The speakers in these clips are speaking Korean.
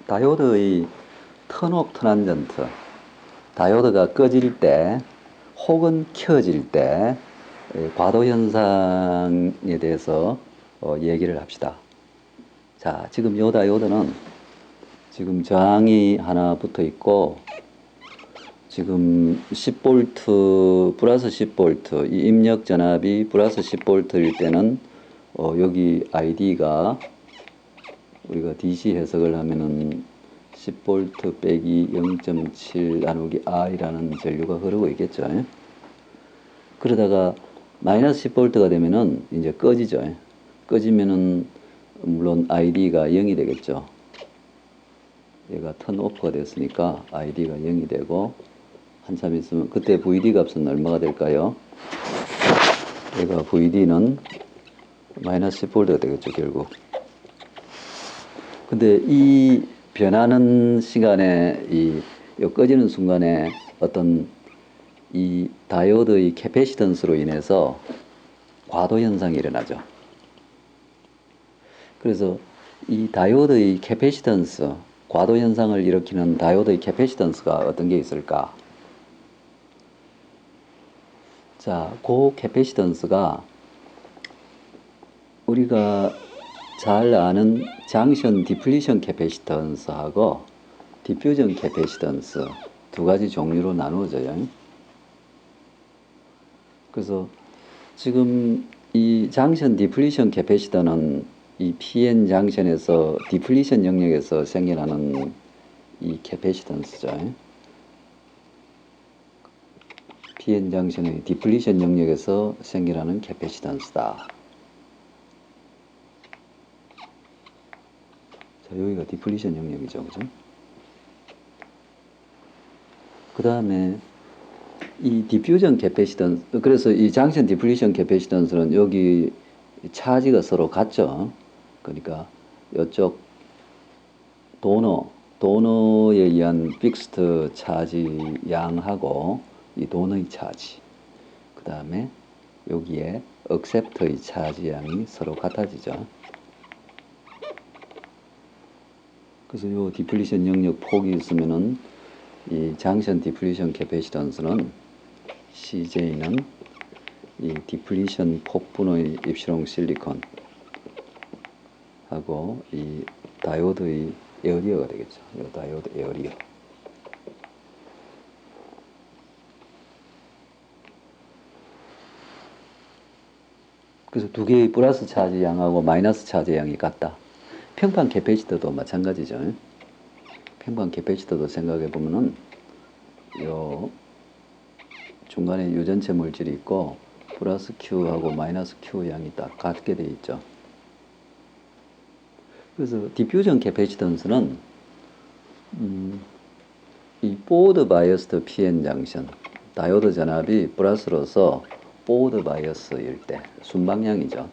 다이오드의 턴오프 턴안전트, 다이오드가 꺼질 때 혹은 켜질 때 과도 현상에 대해서 얘기를 합시다. 자, 지금 이 다이오드는 지금 저항이 하나 붙어 있고 지금 10V 플러스 10V 이 입력 전압이 플러스 10V일 때는 여기 ID가 우리가 DC 해석을 하면은 10V 빼기 0.7 나누기 R이라는 전류가 흐르고 있겠죠. 그러다가 마이너스 10V가 되면은 이제 꺼지죠. 꺼지면은 물론 ID가 0이 되겠죠. 얘가 턴 오프가 됐으니까 ID가 0이 되고 한참 있으면 그때 VD 값은 얼마가 될까요? 얘가 VD는 마이너스 10V가 되겠죠, 결국. 근데 이 변하는 시간에 이 꺼지는 순간에 어떤 이 다이오드의 캐패시턴스로 인해서 과도 현상이 일어나죠. 그래서 이 다이오드의 캐패시턴스, 과도 현상을 일으키는 다이오드의 캐패시턴스가 어떤 게 있을까? 자, 그 캐패시턴스가 우리가 잘 아는 장션 디플리션 캐패시턴스하고 디퓨전 캐패시턴스 두 가지 종류로 나누어져요. 그래서 지금 이 장션 디플리션 캐패시터는 이 PN 장션에서 디플리션 영역에서 생겨나는 이 캐패시턴스죠. PN 장션의 디플리션 영역에서 생겨나는 캐패시턴스다. 자, 여기가 디플리션 영역이죠, 그죠? 그 다음에 이 디퓨전 캐패시턴스, 그래서 이 장션 디플리션 캐패시턴스는 여기 차지가 서로 같죠. 그러니까 이쪽 도너에 의한 픽스트 차지 양하고 이 도너의 차지, 그 다음에 여기에 억셉터의 차지 양이 서로 같아지죠. 그래서 요 디플리션 영역 폭이 있으면은 이 장션 디플리션 캐패시턴스는 CJ는 이 디플리션 폭분의 입시롱 실리콘 하고 이 다이오드의 에어리어가 되겠죠. 이 다이오드 에어리어. 그래서 두 개의 플러스 차지 양하고 마이너스 차지 양이 같다. 평판 캐패시터도 마찬가지죠. 평판 캐패시터도 생각해 보면은 요 중간에 유전체 물질이 있고 플러스 Q하고 마이너스 Q 양이 딱 같게 돼 있죠. 그래서 디퓨전 캐패시턴스는 이 포워드 바이어스드 PN 장션 다이오드 전압이 플러스로서 포워드 바이어스일 때 순방향이죠.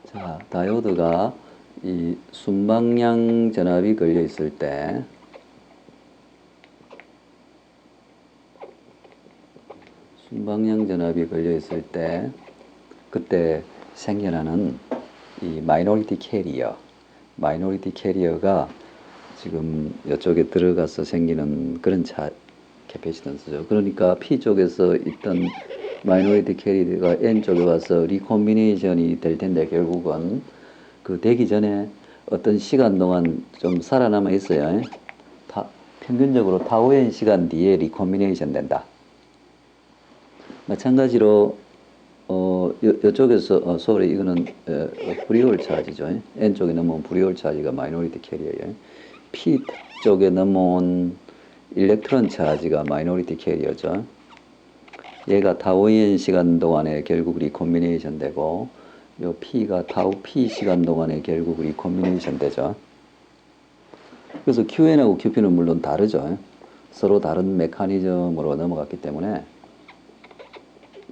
자, 다이오드가 이 순방향 전압이 걸려 있을 때 순방향 전압이 걸려 있을 때 그때 생겨나는 이 마이너리티 캐리어가 지금 이쪽에 들어가서 생기는 그런 캐패시턴스죠. 그러니까 P 쪽에서 있던 마이너리티 캐리어가 N 쪽에 와서 리콤비네이션이 될 텐데 결국은 그 되기 전에 어떤 시간 동안 좀 살아남아 있어요. 평균적으로 타우 N 시간 뒤에 리콤비네이션 된다. 마찬가지로 이쪽에서 소리 이거는 프리올 차지죠. N 쪽에 넘어온 프리올 차지가 마이너리티 캐리어예요. P 쪽에 넘어온 일렉트론 차지가 마이너리티 캐리어죠. 얘가 타우 N 시간 동안에 결국 리콤비네이션 되고 요 P가 타우 P 시간 동안에 결국 리콤비네이션 되죠. 그래서 QN하고 QP는 물론 다르죠. 서로 다른 메커니즘으로 넘어갔기 때문에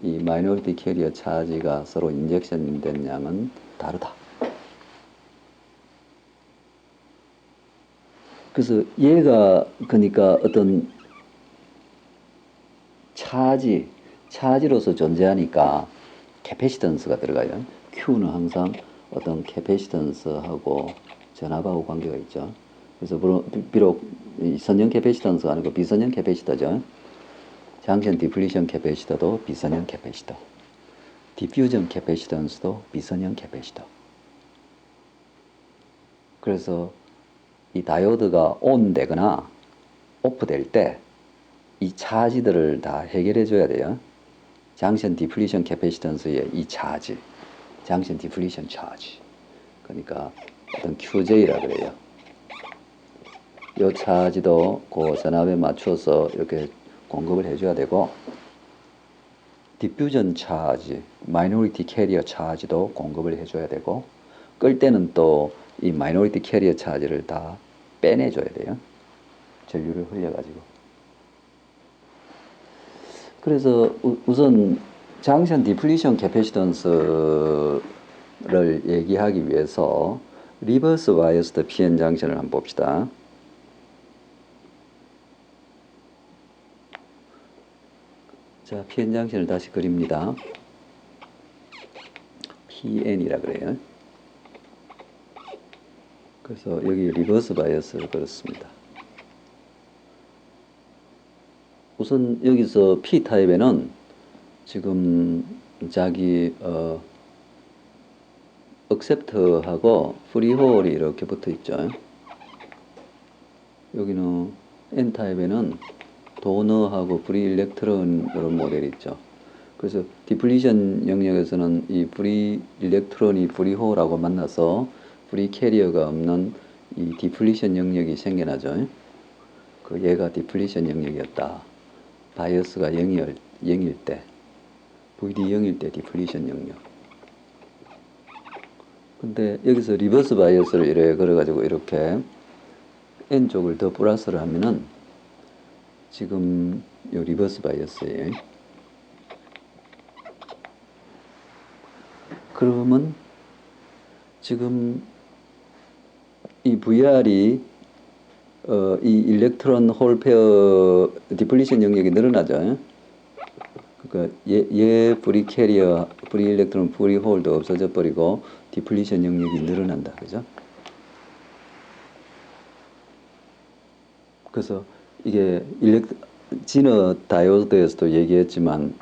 이 마이너리티 캐리어 차지가 서로 인젝션 된 양은 다르다. 그래서 얘가 그러니까 어떤 차지로서 존재하니까 캐패시턴스가 들어가요. Q는 항상 어떤 캐패시턴스하고 전압하고 관계가 있죠. 그래서 비록 선형 캐패시턴스가 아니고 비선형 캐패시터죠. 장션 디플리션 캐패시터도 비선형 캐패시터, 디퓨전 캐패시턴스도 비선형 캐패시터. 그래서 이 다이오드가 ON 되거나 OFF 될 때 이 차지들을 다 해결해 줘야 돼요. 장션 디플리션 캐패시턴스의 이 차지, 장션 디플리션 차지. 그러니까 어떤 QJ라 그래요. 이 차지도 그 전압에 맞춰서 이렇게 공급을 해줘야 되고, 디퓨전 차지, 마이너리티 캐리어 차지도 공급을 해줘야 되고, 끌 때는 또 이 마이너리티 캐리어 차지를 다 빼내줘야 돼요. 전류를 흘려가지고. 그래서 우선 장션 디플리션 캐패시턴스를 얘기하기 위해서 리버스 바이어스드 PN 장션을 한번 봅시다. 자, PN 장션을 다시 그립니다. PN이라 그래요. 그래서 여기 리버스 바이어스를 그렸습니다. 우선 여기서 P타입에는 지금 자기 accept하고 free홀이 이렇게 붙어 있죠. 여기는 N타입에는 도너하고 프리 일렉트론 이런 모델이 있죠. 그래서 디플리션 영역에서는 이 프리 일렉트론이 프리홀하고 만나서 프리 캐리어가 없는 이 디플리션 영역이 생겨나죠. 그 얘가 디플리션 영역이었다. 바이어스가 0일 때, VD 0일 때 디플리션 영역. 근데 여기서 리버스 바이어스를 이렇게 걸어가지고 이렇게 N쪽을 더 플러스를 하면은 지금 요 리버스 바이어스예요. 그러면 지금 이 VR이 이 일렉트론 홀 페어 디플리션 영역이 늘어나죠. 그러니까 얘 프리 캐리어, 프리 일렉트론, 프리 홀도 없어져 버리고 디플리션 영역이 늘어난다. 그죠? 그래서 이게 지너 다이오드에서도 얘기했지만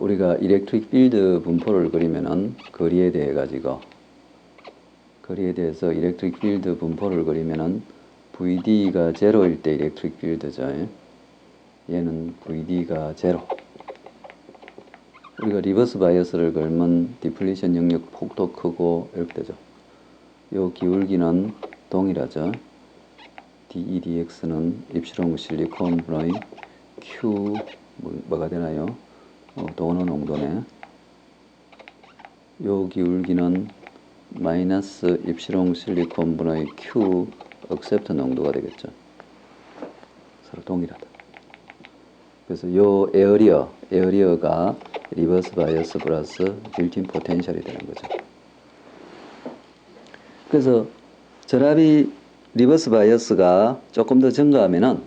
우리가 일렉트릭 필드 분포를 그리면은 거리에 대해서 일렉트릭 필드 분포를 그리면은 VD가 제로일 때 일렉트릭 필드죠. 얘는 VD가 제로. 우리가 리버스 바이어스를 걸면 디플리션 영역 폭도 크고 이렇게 되죠. 요 기울기는 동일하죠. DEDX는 입시롱 실리콘 분의 Q 뭐가 되나요? 도너 농도네. 요 기울기는 마이너스 입시롱 실리콘 분의 Q 억셉트 농도가 되겠죠. 서로 동일하다. 그래서 요 에어리어가 리버스 바이어스 플러스 빌트인 포텐셜이 되는 거죠. 그래서 전압이 리버스 바이어스가 조금 더 증가하면은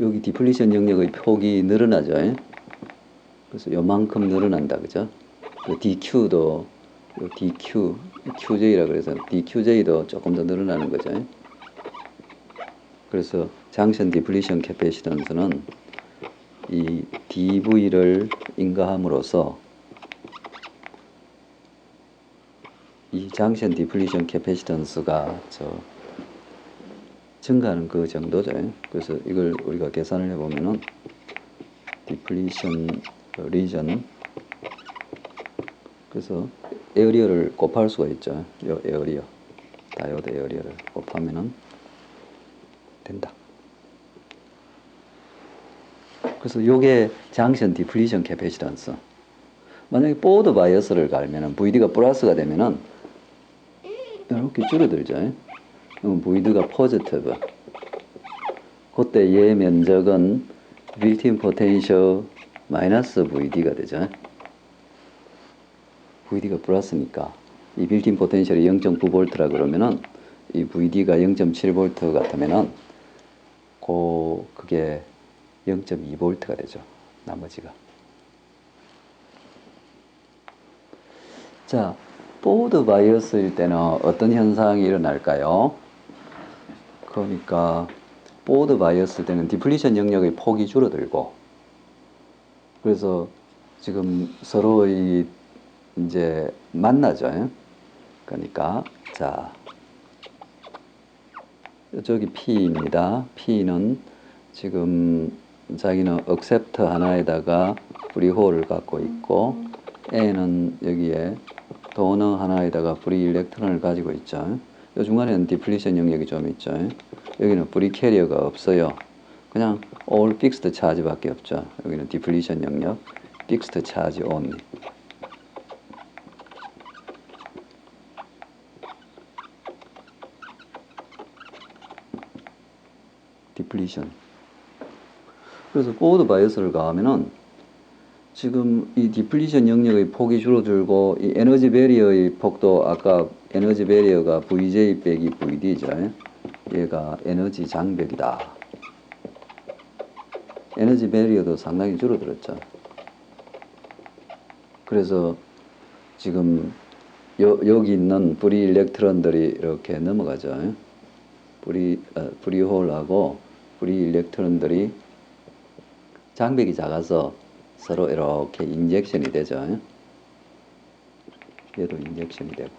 여기 디플리션 영역의 폭이 늘어나죠. 그래서 요만큼 늘어난다. 그죠? 그 DQ도 DQ, QJ라 그래서 DQJ도 조금 더 늘어나는 거죠. 그래서 장션 디플리션 캐패시턴스는 이 DV를 인가함으로써 이 장션 디플리션 캐패시턴스가 증가하는 그 정도죠. 그래서 이걸 우리가 계산을 해보면은 디플리션 리전, 그래서 에어리어를 곱할 수가 있죠. 요 에어리어, 다이오드 에어리어를 곱하면은 된다. 그래서 요게 장션 디플리션 캐패시턴스. 만약에 포워드 바이어스를 갈면은 VD가 플러스가 되면은 이렇게 줄어들죠. VD가 포지티브. 그때 얘 면적은 빌트인 포텐셜 마이너스 VD가 되죠. VD가 플러스니까 이 빌트인 포텐셜이 0.9V라 그러면은 이 VD가 0.7V 같으면은 그게 0.2V가 되죠. 나머지가. 자, 보드 바이어스일 때는 어떤 현상이 일어날까요? 그러니까 보드 바이어스일 때는 디플리션 영역의 폭이 줄어들고, 그래서 지금 서로의 이제 만나죠. 그러니까 자, 저기 P입니다. P는 지금 자기는 accept 하나에다가 프리홀을 갖고 있고, N은 여기에 도너 하나에다가 프리 일렉트론을 가지고 있죠. 이 중간에는 디플리션 영역이 좀 있죠. 여기는 프리 캐리어가 없어요. 그냥 all fixed charge밖에 없죠. 여기는 디플리션 영역, fixed charge only. 디플리션. 그래서 포워드 바이어스를 가하면은 지금 이 디플리션 영역의 폭이 줄어들고, 이 에너지 베리어의 폭도 아까 에너지 베리어가 VJ 빼기 VD죠. 얘가 에너지 장벽이다. 에너지 베리어도 상당히 줄어들었죠. 그래서 지금 여기 있는 프리 일렉트론들이 이렇게 넘어가죠. 프리홀하고 프리 일렉트론들이 장벽이 작아서 서로 이렇게 인젝션이 되죠. 얘도 인젝션이 되고.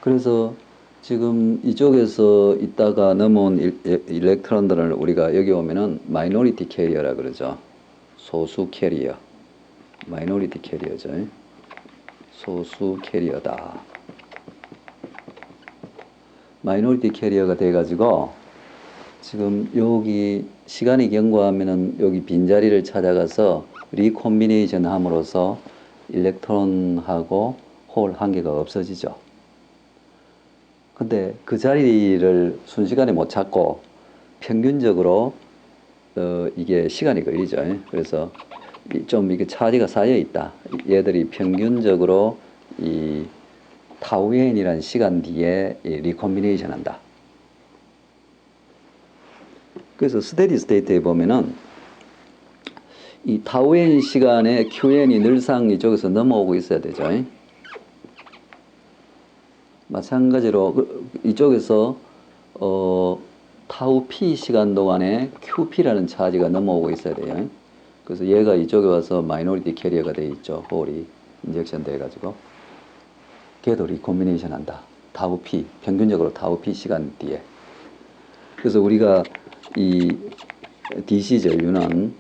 그래서 지금 이쪽에서 있다가 넘어온 일렉트론들을 우리가 여기 오면은 마이너리티 캐리어라 그러죠. 소수 캐리어. 마이너리티 캐리어죠. 소수 캐리어다. 마이너리티 캐리어가 돼가지고 지금 여기 시간이 경과하면은 여기 빈자리를 찾아가서 리콤비네이션 함으로써 일렉트론하고 홀 한 개가 없어지죠. 근데 그 자리를 순식간에 못 찾고 평균적으로 이게 시간이 걸리죠. 그래서 좀 이게 차지가 쌓여 있다. 얘들이 평균적으로 이 타우엔이라는 시간 뒤에 리콤비네이션 한다. 그래서 스테디 스테이트에 보면은 이 타우엔 시간에 QN이 늘상 이쪽에서 넘어오고 있어야 되죠. 마찬가지로 이쪽에서 타우 P 시간 동안에 QP라는 차지가 넘어오고 있어야 돼요. 그래서 얘가 이쪽에 와서 마이너리티 캐리어가 돼 있죠. 홀이 인젝션 돼 가지고 걔도 리콤비네이션 한다. 타우 P, 평균적으로 타우 P 시간 뒤에. 그래서 우리가 이 DC 전류는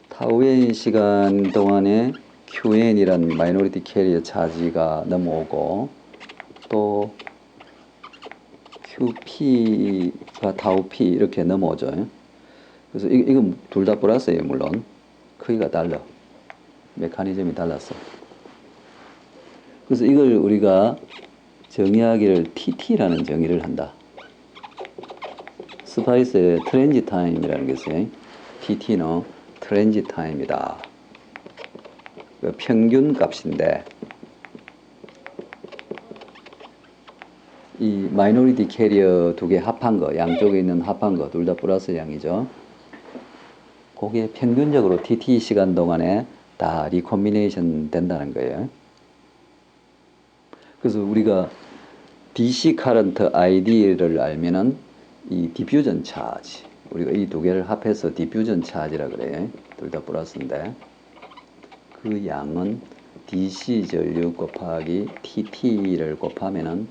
타우엔 시간 동안에 QN이란 마이너리티 캐리어 차지가 넘어오고, 또 QP가 타우 P 이렇게 넘어오죠. 그래서 이건 둘 다 플러스예요. 물론 크기가 달라. 메커니즘이 달랐어. 그래서 이걸 우리가 정의하기를 TT라는 정의를 한다. 스파이스의 트랜지 타임이라는 게 있어요. TT는 트랜지 타임이다. 평균 값인데, 이 마이너리티 캐리어 두 개 합한 거, 양쪽에 있는 합한 거, 둘 다 플러스 양이죠. 그게 평균적으로 TT 시간 동안에 다 리콤비네이션 된다는 거예요. 그래서 우리가 DC 커런트 ID를 알면은 이 디퓨전 차지, 우리가 이 두 개를 합해서 디퓨전 차지라 그래요. 둘 다 플러스인데 그 양은 DC 전류 곱하기 TT를 곱하면은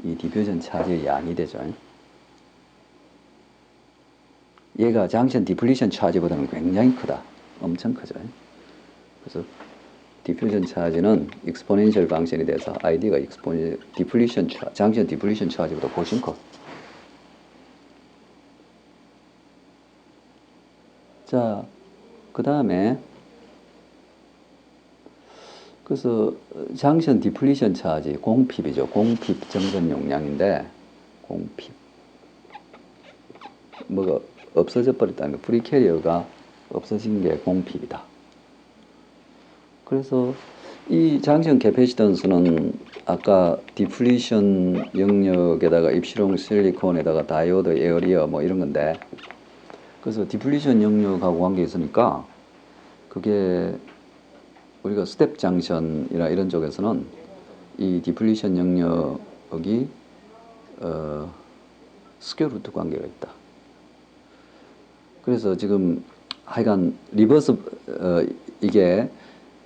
이 디퓨전 차지의 양이 되죠. 얘가 장션 디플리션 차지보다는 굉장히 크다. 엄청 크죠. 그래서 디퓨전 차지는 익스포넨셜 방션이 돼서 ID가 익스포넨셜 디플리션 장션 디플리션 차지보다 훨씬 커. 자, 그 다음에 그래서 장션 디플리션 차지 공핍이죠. 공핍 정전 용량인데, 공핍 뭐가 없어져 버렸다는 거, 프리 캐리어가 없어진 게 공핍이다. 그래서 이 장션 캐패시턴스는 아까 디플리션 영역에다가 입시롱 실리콘에다가 다이오드 에어리어 뭐 이런 건데, 그래서 디플리션 영역하고 관계 있으니까 그게 우리가 스텝 장션이나 이런 쪽에서는 이 디플리션 영역이 스퀘어 루트 관계가 있다. 그래서 지금 하여간 리버스 이게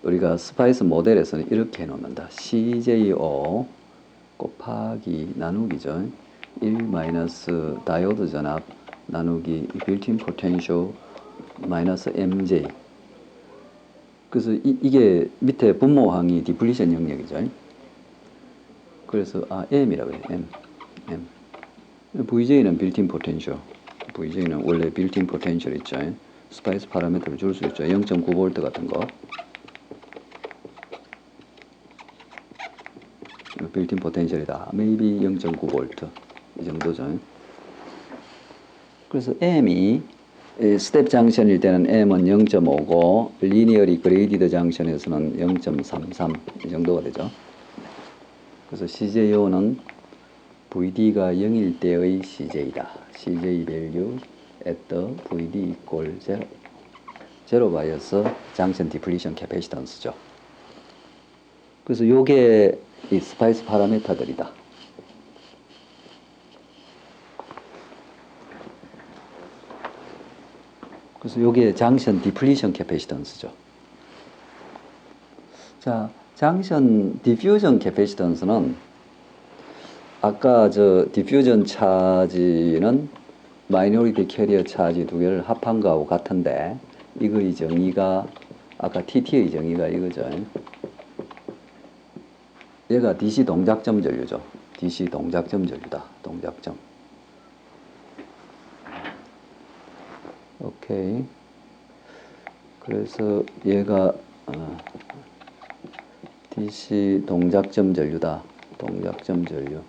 우리가 스파이스 모델에서는 이렇게 해놓는다. CJO 곱하기 나누기죠. 1 마이너스 다이오드 전압 나누기 빌트인 포텐셜 마이너스 MJ. 그래서 이게 밑에 분모항이 디플리션 영역이죠. 그래서 M이라고 해요. M. VJ는 빌트인 포텐셜. VJ는 원래 빌트인 포텐셜 있죠. 스파이스 파라미터를 줄 수 있죠. 0.9V 같은 거. 빌트인 포텐셜이다. maybe 0.9V 이 정도죠. 그래서 M이 스텝 장션일 때는 M은 0.5고 리니어리 그레이디드 장션에서는 0.33 이 정도가 되죠. 그래서 CJO는 VD가 0일 때의 CJ다. CJ value at the VD equal 0. 제로 바이어스 장션 디플리션 캐패시턴스죠. 그래서 요게 이 스파이스 파라미터들이다. 그래서 요게 장션 디플리션 캐패시턴스죠. 자, 장션 디퓨전 캐패시턴스는 아까 저 디퓨전 차지는 마이너리티 캐리어 차지 두 개를 합한 거하고 같은데 이거의 정의가 아까 TT의 정의가 이거죠. 얘가 DC 동작점 전류죠. DC 동작점 전류다. 동작점. 오케이. 그래서 얘가 DC 동작점 전류다. 동작점 전류.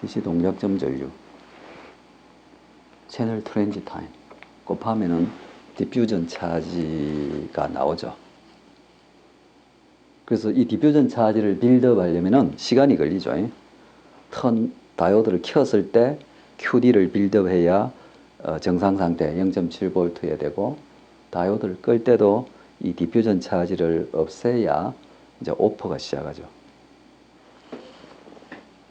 DC 동작점 전류. 채널 트랜지 타임. 곱하면은 디퓨전 차지가 나오죠. 그래서 이 디퓨전 차지를 빌드업 하려면은 시간이 걸리죠. 다이오드를 켰을 때 QD를 빌드업 해야 정상 상태 0.7V에 되고 다이오드를 끌 때도 이 디퓨전 차지를 없애야 이제 오프가 시작하죠.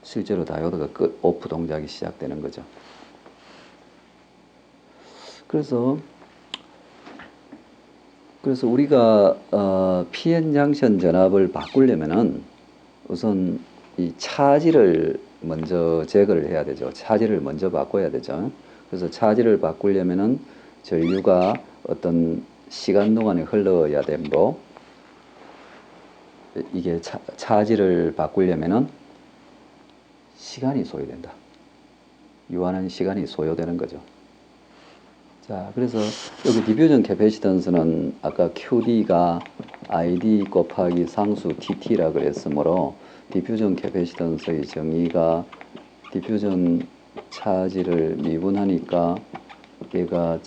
실제로 다이오드가 오프 동작이 시작되는 거죠. 그래서 우리가 PN 장션 전압을 바꾸려면은 우선 이 차지를 먼저 제거를 해야 되죠. 차지를 먼저 바꿔야 되죠. 그래서 차지를 바꾸려면은 전류가 어떤 시간 동안에 흘러야 되므로 이게 차지를 바꾸려면은 시간이 소요된다. 유한한 시간이 소요되는 거죠. 자, 그래서 여기 디퓨전 캐패시턴스는 아까 QD가 ID 곱하기 상수 TT라 그랬으므로 디퓨전 캐패시턴스의 정의가 디퓨전 차지를 미분하니까 얘가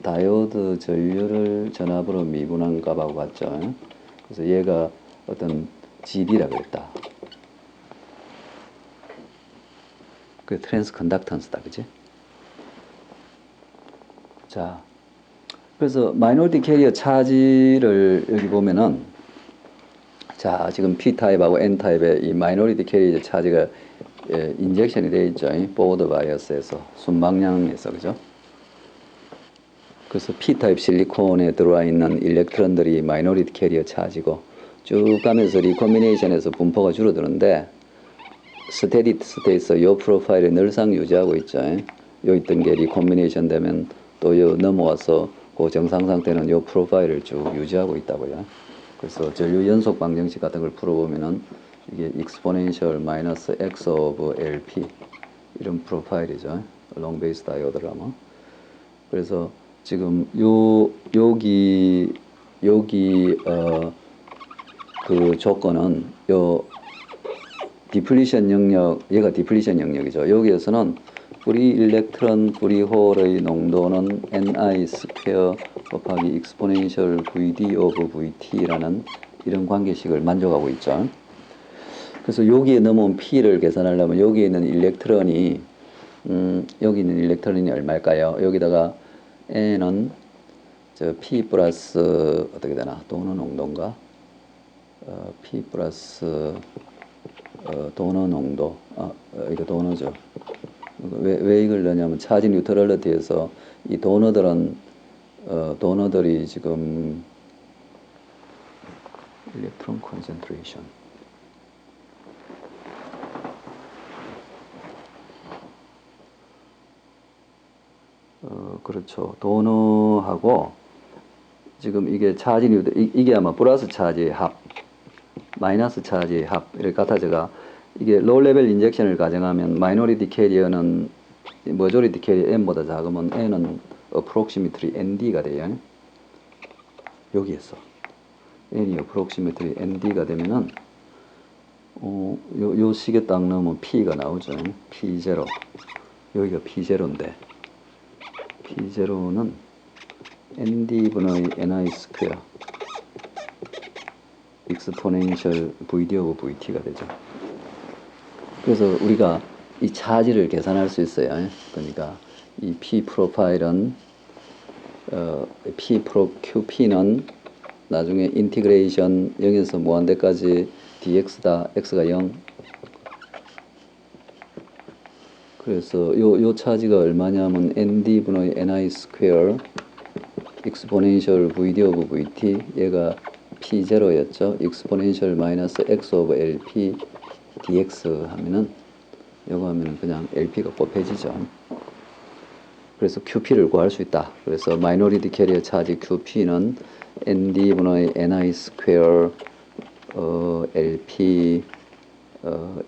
다이오드 전류를 전압으로 미분한 값하고 같죠. 그래서 얘가 어떤 GD라 그랬다. 그 트랜스 컨덕턴스다, 그지? 자, 그래서 마이너리티 캐리어 차지를 여기 보면은 자, 지금 P타입하고 N타입의 이 마이너리티 캐리어 차지가 인젝션이 되어 있죠. 포워드 바이어스에서 순방향에서, 그죠? 그래서 P타입 실리콘에 들어와 있는 일렉트론들이 마이너리티 캐리어 차지고 쭉 가면서 리커미네이션에서 분포가 줄어드는데 스테디 스테이트에서 이 프로파일을 늘상 유지하고 있죠. 요 있던 게 리커미네이션 되면 또 요 넘어와서 그 정상 상태는 요 프로파일을 쭉 유지하고 있다고요. 그래서 전류 연속 방정식 같은 걸 풀어보면은 이게 exponential minus x of LP 이런 프로파일이죠. long base 다이오드라면. 그래서 지금 여기 그 조건은 요 디플리션 영역, 얘가 디플리션 영역이죠. 여기에서는 프리 일렉트론 프리 홀의 농도는 Ni 스퀘어 곱하기 익스포넨셜 VD 오브 VT라는 이런 관계식을 만족하고 있죠. 그래서 여기에 넘어온 P를 계산하려면 여기에 있는 일렉트론이 여기 있는 일렉트론이 얼마일까요? 여기다가 N은 저 P 플러스 어떻게 되나? 도너 농도인가? P 플러스 도너 농도. 이거 도너죠. 왜 이걸 넣냐면 차지 뉴트럴리티에서 이 도너들이 지금 일렉트론 콘센트레이션. 그렇죠. 도너하고 지금 이게 차지 뉴트 이게 아마 플러스 차지의 합, 마이너스 차지의 합 이렇게 같아져가 이게 로우 레벨 인젝션을 가정하면 마이너리티 캐리어는 머저리티 캐리어 n보다 작으면 n은 approximately nd가 돼요. 여기에서 n이 approximately nd가 되면은 요 식에 딱 넣으면 p가 나오죠. p0 여기가 p0인데 p0는 nd분의 ni 스퀘어 exponential vd of vt가 되죠. 그래서 우리가 이 차지를 계산할 수 있어요. 그러니까 이 p 프로파일은 QP는 나중에 인티그레이션 0에서 무한대까지 dx다. x가 0. 그래서 요 차지가 얼마냐면 nd분의 ni 스퀘어 exponential vd of vt 얘가 p0였죠. exponential 마이너스 x of lp dx 하면은 요거 하면은 그냥 lp가 곱해지죠. 그래서 QP를 구할 수 있다. 그래서 마이너리티 캐리어 차지 QP는 nd분의 ni 스퀘어 lp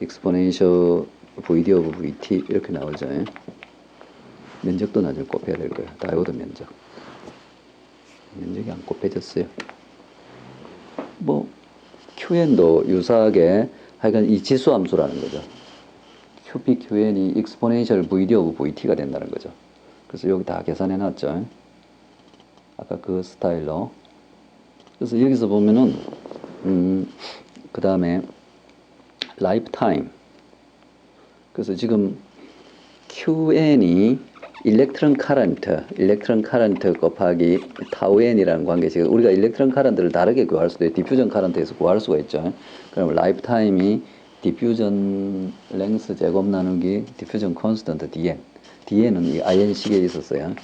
exponential vd of vt 이렇게 나오죠. 면적도 나중에 곱해야 될 거예요. 다이오드 면적이 안 곱해졌어요. 뭐 QN도 유사하게 하여간 이 지수 함수라는 거죠. QP, QN이 exponential vd of vt가 된다는 거죠. 그래서 여기 다 계산해 놨죠. 아까 그 스타일로. 그래서 여기서 보면은 그 다음에 라이프타임. 그래서 지금 QN이 일렉트론 카런트 곱하기 타우 N이라는 관계식. 우리가 일렉트론 카런트를 다르게 구할 수도 있고 디퓨전 카런트에서 구할 수가 있죠. 그러면 라이프타임이 디퓨전 랭스 제곱 나누기 디퓨전 콘스턴트 DN은 이 IN 식에 있었어요.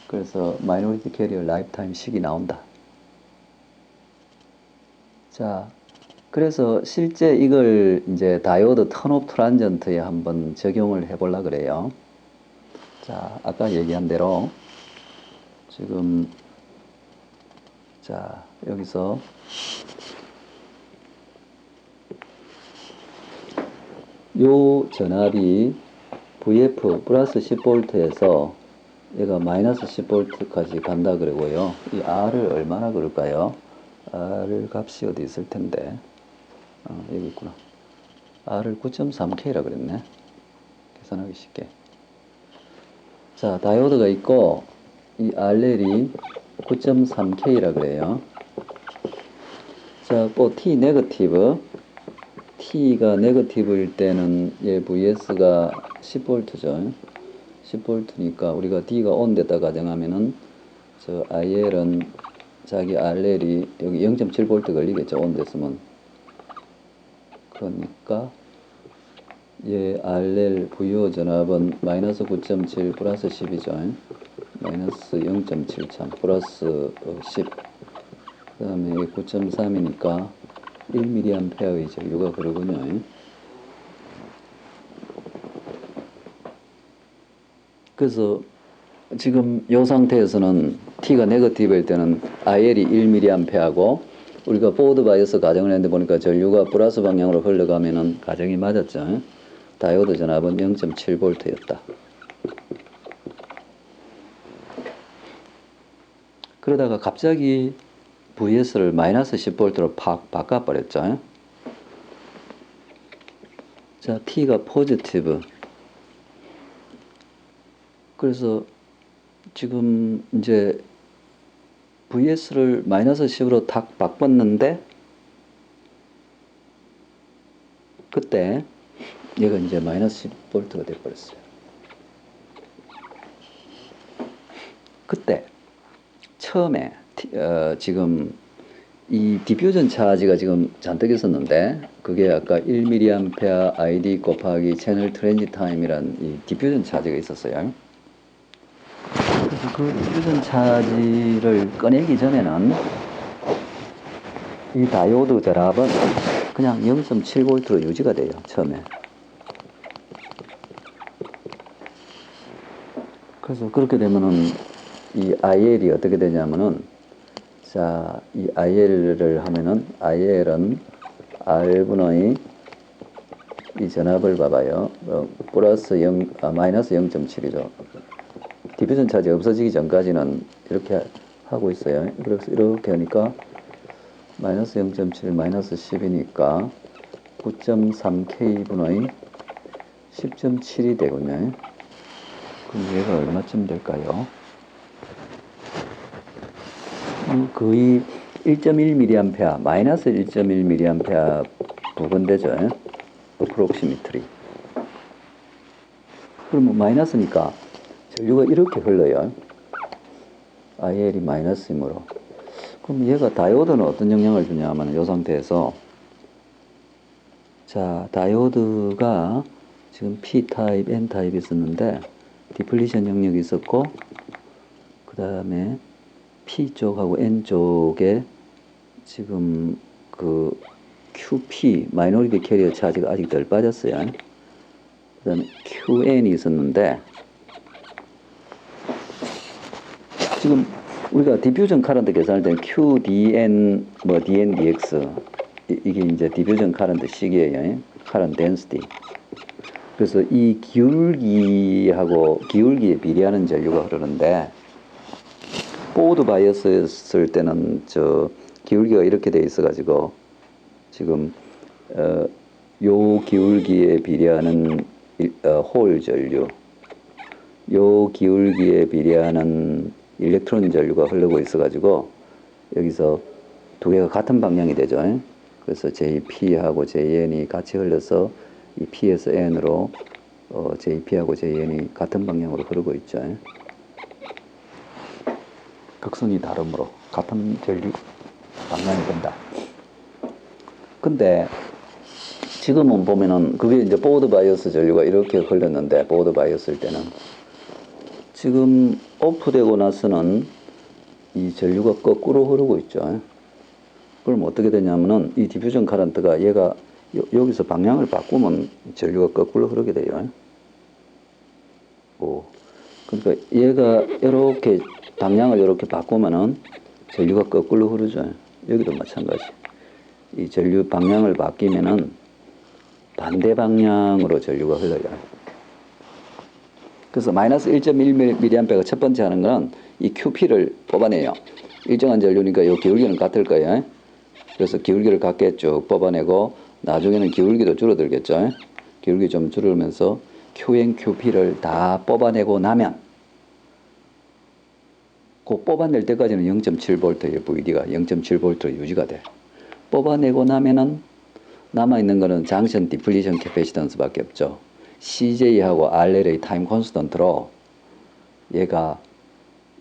그래서 마이너리티 캐리어 라이프타임 식이 나온다. 자, 그래서 실제 이걸 이제 다이오드 턴오프 트란전트에 한번 적용을 해보려 그래요. 자, 아까 얘기한 대로 지금 자, 여기서 요 전압이 VF 플러스 10V에서 얘가 마이너스 10V까지 간다 그러고요. 이 R을 얼마나 그럴까요? R 값이 어디 있을 텐데. 여기 있구나. R을 9.3K라 그랬네. 계산하기 쉽게. 자, 다이오드가 있고 이 RL이 9.3K라 그래요. 자, 또 T 네거티브. T가 네거티브일 때는 얘 VS가 10V죠. 10V니까 우리가 D가 ON 됐다 가정하면은 저 IL은 자기 RL이 여기 0.7V 걸리겠죠. ON 됐으면. 그러니까 얘 RL VO 전압은 마이너스 9.7 플러스 10이죠. 마이너스 0.73 플러스 10. 그 다음에 9.3이니까 1mA의 전류가 그러군요. 그래서 지금 이 상태에서는 T가 네거티브일 때는 IL이 1mA하고 우리가 포워드 바이어스 가정을 했는데 보니까 전류가 플러스 방향으로 흘러가면은 가정이 맞았죠. 다이오드 전압은 0.7V였다. 그러다가 갑자기 VS를 마이너스 10V로 팍 바꿔버렸죠. 자, T가 포지티브. 그래서 지금 이제 VS를 마이너스 10으로 탁 바꿨는데 그때 얘가 이제 마이너스 10V가 돼버렸어요. 그때 처음에 지금 이 디퓨전 차지가 지금 잔뜩 있었는데 그게 아까 1mA ID 곱하기 채널 트랜짓 타임이란 이 디퓨전 차지가 있었어요. 그래서 그 디퓨전 차지를 꺼내기 전에는 이 다이오드 결합은 그냥 0.7V로 유지가 돼요. 처음에. 그래서 그렇게 되면은 이 IL이 어떻게 되냐면은 자, 이 IL을 하면은 IL은 R분의 이 전압을 봐봐요. 플러스 0, 마이너스 0.7이죠. 디퓨전 차지 없어지기 전까지는 이렇게 하고 있어요. 그래서 이렇게 하니까 마이너스 0.7 마이너스 10이니까 9.3K분의 10.7이 되군요. 그럼 얘가 얼마쯤 될까요? 거의 1.1mA, 마이너스 1.1mA 부근되죠. approximately. 그러면 마이너스니까 전류가 이렇게 흘러요. IL이 마이너스이므로. 그럼 얘가 다이오드는 어떤 영향을 주냐면 이 상태에서 자, 다이오드가 지금 P타입, N타입이 있었는데 디플리션 영역이 있었고 그 다음에 P쪽하고 N쪽에 지금 그 QP, 마이너리티 캐리어 차지가 아직 덜 빠졌어요. 그 다음에 QN이 있었는데 지금 우리가 디퓨전 카런트 계산할 때는 QDN, 뭐 DNDX 이게 이제 디퓨전 카런트 식이에요. 카런트 덴시티. 그래서 이 기울기하고 기울기에 비례하는 전류가 흐르는데 포워드 바이어스였을 때는 저 기울기가 이렇게 돼 있어가지고 지금 요 기울기에 비례하는 홀 전류, 요 기울기에 비례하는 일렉트론 전류가 흐르고 있어가지고 여기서 두 개가 같은 방향이 되죠. 그래서 JP하고 JN이 같이 흘러서 이 P에서 N으로 JP하고 JN이 같은 방향으로 흐르고 있죠. 극성이 다르므로 같은 전류 방향이 된다. 근데 지금은 보면은 그게 이제 포워드 바이어스 전류가 이렇게 흘렀는데 포워드 바이어스일 때는 지금 오프되고 나서는 이 전류가 거꾸로 흐르고 있죠. 그럼 어떻게 되냐면은 이 디퓨전 카런트가 얘가 여기서 방향을 바꾸면 전류가 거꾸로 흐르게 돼요. 오. 그러니까 얘가 이렇게 방향을 이렇게 바꾸면은 전류가 거꾸로 흐르죠. 여기도 마찬가지. 이 전류 방향을 바뀌면은 반대 방향으로 전류가 흘러요. 그래서 마이너스 1.1mA가 첫 번째 하는 거는 이 QP를 뽑아내요. 일정한 전류니까 이 기울기는 같을 거예요. 그래서 기울기를 같게 쭉 뽑아내고 나중에는 기울기도 줄어들겠죠. 기울기 좀 줄으면서 QN, QP를 다 뽑아내고 나면 그 뽑아낼 때까지는 0.7V의 VD가 0.7V로 유지가 돼. 뽑아내고 나면은 남아있는 거는 장션 디플리션 캐패시턴스밖에 없죠. CJ하고 RL의 타임 콘스턴트로 얘가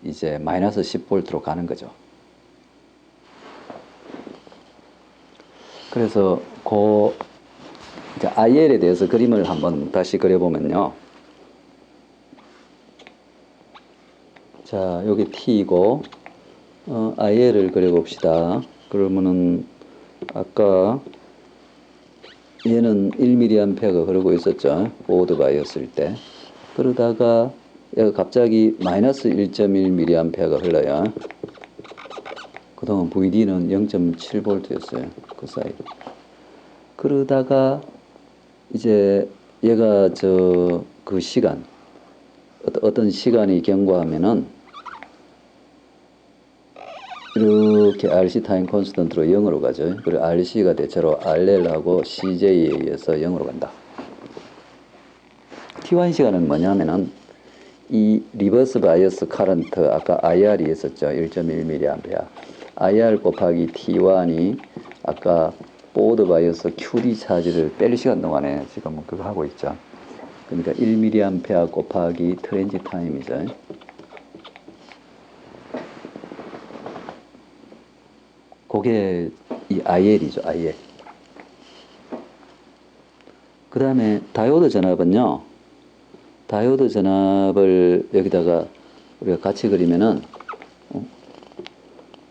이제 마이너스 10V로 가는 거죠. 그래서 그 이제 IL에 대해서 그림을 한번 다시 그려보면요. 자, 여기 T이고 IL을 그려봅시다. 그러면은 아까 얘는 1mA가 흐르고 있었죠. 포워드 바이어스일 때. 그러다가 얘가 갑자기 마이너스 1.1mA가 흘러요. 그동안 VD는 0.7V였어요. 그 사이. 그러다가 이제 얘가 그 시간 어떤 시간이 경과하면은 이렇게 RC 타임 콘스턴트로 0으로 가죠. 그리고 RC가 대체로 RL하고 CJ에 의해서 0으로 간다. T1 시간은 뭐냐면은 이 리버스 바이어스 커런트 아까 IR이 있었죠. 1.1mA. IR 곱하기 T1이 아까 포워드 바이어스 QD 차지를 뺄 시간 동안에 지금 그거 하고 있죠. 그러니까 1mA 곱하기 트랜짓 타임이죠. 그게 이 IL이죠, IL. 그 다음에 다이오드 전압은요, 다이오드 전압을 여기다가 우리가 같이 그리면은,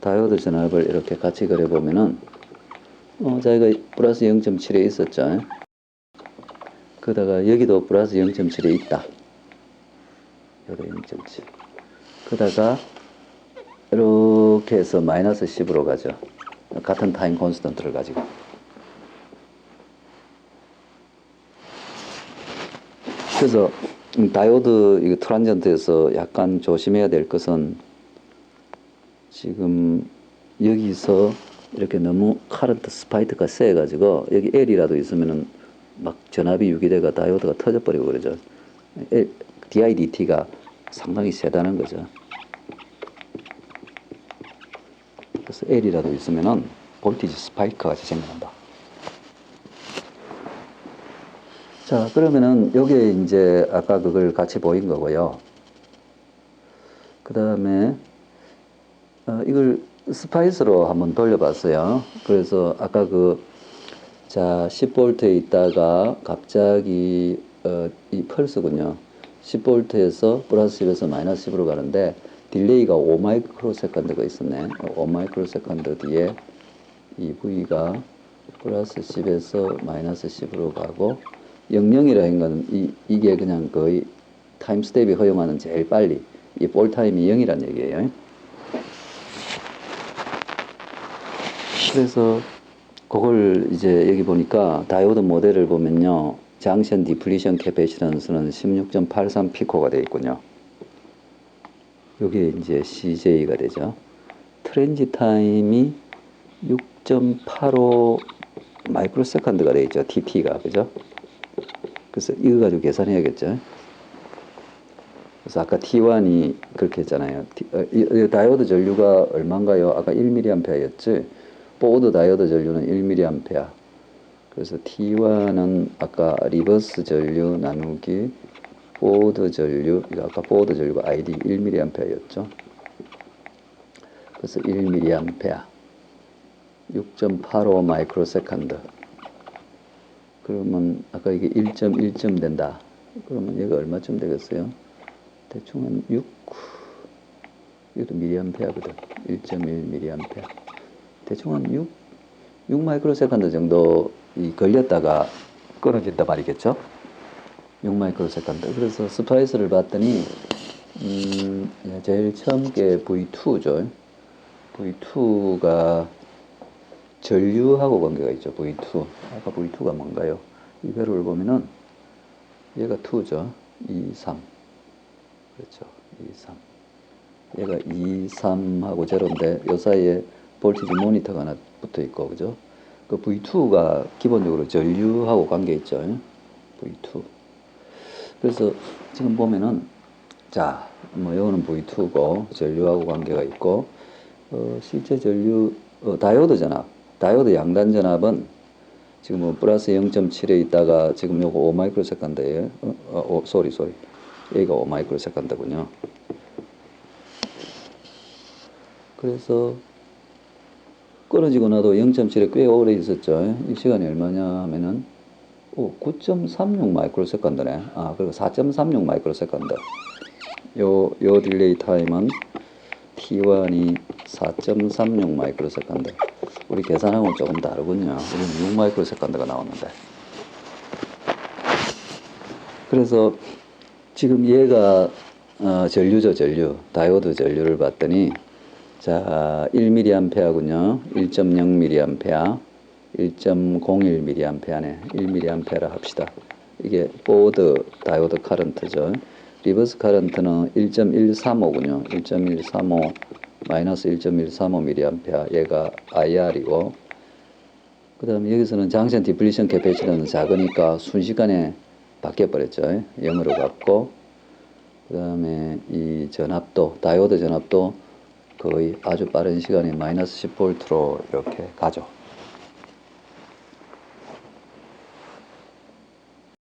다이오드 전압을 이렇게 같이 그려보면은, 자, 이거 플러스 0.7에 있었죠. 그러다가 여기도 플러스 0.7에 있다. 여기도 0.7. 그러다가 이렇게 해서 마이너스 10으로 가죠. 같은 타임 콘스턴트를 가지고. 그래서 다이오드 이거 트랜전트에서 약간 조심해야 될 것은 지금 여기서 이렇게 너무 카런트 스파이크가 세가지고 여기 L이라도 있으면은 막 전압이 유기돼가 다이오드가 터져버리고 그러죠. DIDT가 상당히 세다는 거죠. 그래서 L이라도 있으면은 볼티지 스파이크가 생겨난다. 자, 그러면은 여기에 이제 아까 그걸 같이 보인 거고요. 그 다음에 이걸 스파이스로 한번 돌려봤어요. 그래서 아까 자, 10V에 있다가 갑자기 이 펄스군요. 10V에서 플러스 10에서 마이너스 10으로 가는데 딜레이가 5마이크로세컨드가 있었네. 5마이크로세컨드 뒤에 이 V가 플러스 10에서 마이너스 10으로 가고 00이라는 건 이게 그냥 거의 타임 스텝이 허용하는 제일 빨리 이 볼 타임이 0이란 얘기예요. 그래서 그걸 이제 여기 보니까 다이오드 모델을 보면요. 장션 디플리션 캐패시턴스는 16.83 피코가 되어 있군요. 여기 이제 CJ가 되죠. 트랜지 타임이 6.85 마이크로 세컨드가 되어 있죠. TT가. 그죠? 그래서 이거 가지고 계산해야겠죠. 그래서 아까 T1이 그렇게 했잖아요. 다이오드 전류가 얼마인가요? 아까 1mA였지. 보드 다이오드 전류는 1mA. 그래서 T1은 아까 리버스 전류 나누기 보드 전류, 아까 보드 전류가 ID 1mA였죠. 그래서 1mA. 6.85 마이크로 세컨드. 그러면 아까 이게 1.1점 된다. 그러면 얘가 얼마쯤 되겠어요? 대충 한 6, 이것도 미리암페어거든. 1.1 미리암페어. 대충 한 6 마이크로 세컨드 정도 걸렸다가 끊어진다 말이겠죠? 6 마이크로 세컨드. 그래서 스파이스를 봤더니, 제일 처음 게 V2죠. V2가 전류하고 관계가 있죠. V2. 아까 V2가 뭔가요? 이 회로를 보면은 얘가 2죠. 2, 3. 그렇죠. 2, 3. 얘가 2, 3하고 제로인데 요 사이에 볼티지 모니터가 하나 붙어 있고, 그죠? 그 V2가 기본적으로 전류하고 관계 있죠. V2. 그래서 지금 보면은 자, 뭐 요거는 V2고 전류하고 관계가 있고 실제 전류 다이오드 전압, 다이오드 양단 전압은 지금 뭐 플러스 0.7에 있다가 지금 요거 5 마이크로 세컨드예요. 소리. 여기가 5 마이크로 세컨드군요. 그래서 끊어지고 나도 0.7에 꽤 오래 있었죠. 이 시간이 얼마냐 하면은 9.36 마이크로 세컨드네. 그리고 4.36 마이크로 세컨드. 요 딜레이 타임은 T1이 4.36 마이크로 세컨드. 우리 계산하고는 조금 다르군요. 우리는 6 마이크로 세컨드가 나오는데. 그래서 지금 얘가 전류죠, 전류. 다이오드 전류를 봤더니 자, 1mA군요. 1.0mA, 1.01mA네. 1mA라 합시다. 이게 보드 다이오드 커런트죠. 리버스 커런트는 1.135군요. 1.135 마이너스 1.135mA. 얘가 IR이고, 그 다음에 여기서는 장션 디플리션 캐패시턴은 작으니까 순식간에 바뀌어버렸죠. 0으로 갔고, 그 다음에 이 전압도, 다이오드 전압도 거의 아주 빠른 시간에 마이너스 10V로 이렇게 가죠.